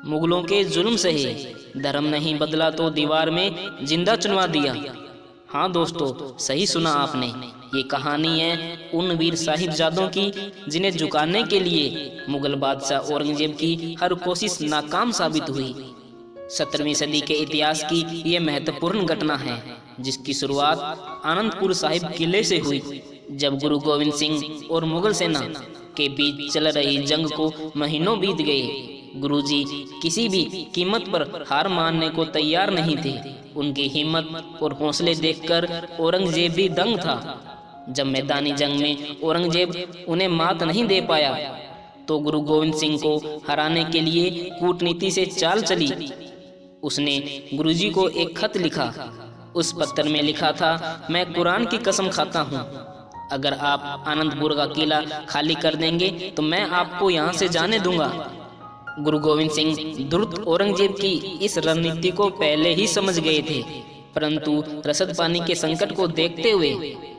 मुगलों के जुल्म सहे, धर्म नहीं बदला तो दीवार में जिंदा चुनवा दिया। हाँ दोस्तों, सही सुना आपने। ये कहानी है उन वीर साहिबजादों की जिन्हें झुकाने के लिए मुगल बादशाह औरंगजेब की हर कोशिश नाकाम साबित हुई। 17वीं सदी के इतिहास की ये महत्वपूर्ण घटना है, जिसकी शुरुआत आनंदपुर साहिब किले से हुई, जब गुरु गोविंद सिंह और मुगल सेना के बीच चल रही जंग को महीनों बीत गए। गुरुजी किसी भी कीमत पर हार मानने को तैयार नहीं थे। उनकी हिम्मत और हौसले देखकर औरंगजेब भी दंग था। जब मैदानी जंग में औरंगजेब उन्हें मात नहीं दे पाया, तो गुरु गोविंद सिंह को हराने के लिए कूटनीति से चाल चली। उसने गुरुजी को एक खत लिखा। उस पत्र में लिखा था, मैं कुरान की कसम खाता हूँ, अगर आप आनंदपुर का किला खाली कर देंगे तो मैं आपको यहाँ से जाने दूंगा। गुरु गोविंद सिंह द्रुत औरंगजेब की इस रणनीति को पहले ही समझ गए थे, परंतु रसद पानी के संकट को देखते हुए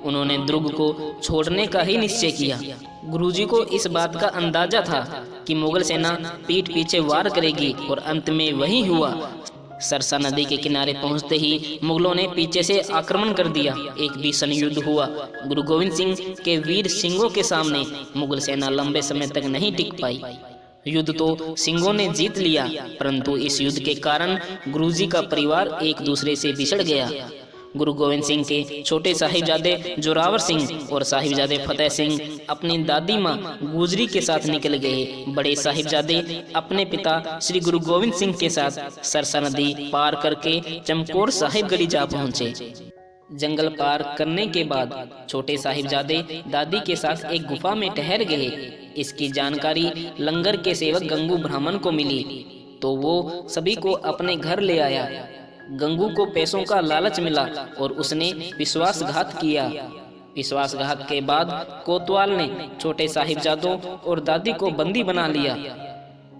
उन्होंने दुर्ग को छोड़ने का ही निश्चय किया। गुरुजी को इस बात का अंदाजा था कि मुगल सेना पीठ पीछे वार करेगी, और अंत में वही हुआ। सरसा नदी के किनारे पहुंचते ही मुगलों ने पीछे से आक्रमण कर दिया। एक भीषण युद्ध हुआ। गुरु गोविंद सिंह के वीर सिंहों के सामने मुगल सेना लंबे समय तक नहीं टिक पाई। युद्ध तो सिंहों ने जीत लिया, परंतु इस युद्ध के कारण गुरुजी का परिवार एक दूसरे से बिछड़ गया। गुरु गोविंद सिंह के छोटे साहिबजादे जोरावर सिंह और साहिबजादे फतेह सिंह अपनी दादी माँ गुजरी के साथ निकल गए। बड़े साहिबजादे अपने पिता श्री गुरु गोविंद सिंह के साथ सरसा नदी पार करके चमकौर साहिबगढ़ी जा पहुँचे। जंगल पार करने के बाद छोटे साहिबजादे दादी के साथ एक गुफा में ठहर गए। इसकी जानकारी लंगर के सेवक गंगू ब्राह्मण को मिली, तो वो सभी को अपने घर ले आया। गंगू को पैसों का लालच मिला और उसने विश्वासघात किया। विश्वासघात के बाद कोतवाल ने छोटे साहिबजादों और दादी को बंदी बना लिया।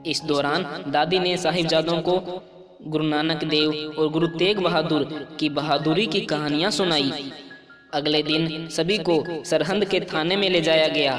इस दौरान दादी ने साहिबजादों को गुरु नानक देव और गुरु तेग बहादुर की बहादुरी की कहानियां सुनाई। अगले दिन सभी को सरहंद के थाने में ले जाया गया।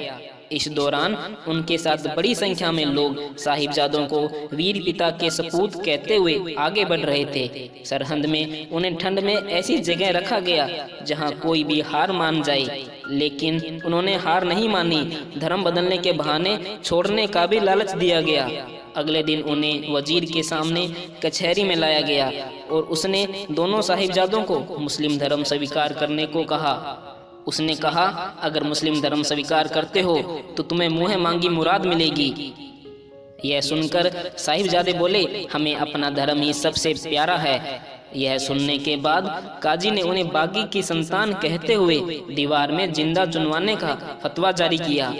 इस दौरान उनके साथ बड़ी संख्या में लोग साहिबजादों को वीर पिता के सपूत कहते हुए आगे बढ़ रहे थे। सरहंद में उन्हें ठंड में ऐसी जगह रखा गया जहां कोई भी हार मान जाए, लेकिन उन्होंने हार नहीं मानी। धर्म बदलने के बहाने छोड़ने का भी लालच दिया गया। अगले दिन उन्हें वजीर के सामने कचहरी में लाया गया और उसने दोनों साहिबजादों को मुस्लिम धर्म स्वीकार करने को कहा। उसने कहा, अगर मुस्लिम धर्म स्वीकार करते हो तो तुम्हें मुँह मांगी मुराद मिलेगी। यह सुनकर साहिबजादे बोले, हमें अपना धर्म ही सबसे प्यारा है। यह सुनने के बाद काजी ने उन्हें बागी की संतान कहते हुए दीवार में जिंदा चुनवाने का फतवा जारी किया।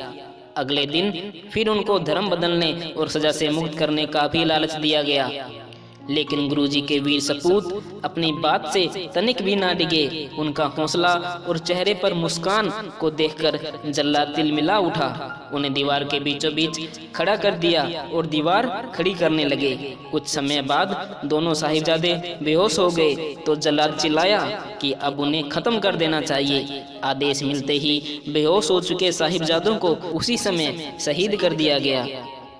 अगले दिन फिर उनको धर्म बदलने और सजा से मुक्त करने का भी लालच दिया गया, लेकिन गुरुजी के वीर सपूत अपनी बात से तनिक भी ना डिगे। उनका हौसला और चेहरे पर मुस्कान को देखकर जल्लाद तिलमिला उठा। उन्हें दीवार के बीचों बीच खड़ा कर दिया और दीवार खड़ी करने लगे। कुछ समय बाद दोनों साहिबजादे बेहोश हो गए तो जल्लाद चिल्लाया कि अब उन्हें खत्म कर देना चाहिए। आदेश मिलते ही बेहोश हो चुके साहिबजादों को उसी समय शहीद कर दिया गया।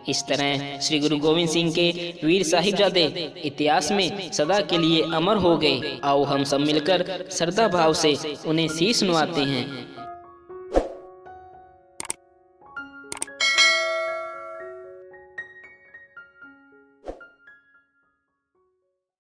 इस तरह श्री गुरु गोविंद सिंह के वीर साहिबजादे इतिहास में सदा के लिए अमर हो गए। आओ हम सब मिलकर श्रद्धा भाव से उन्हें शीश नवाते हैं।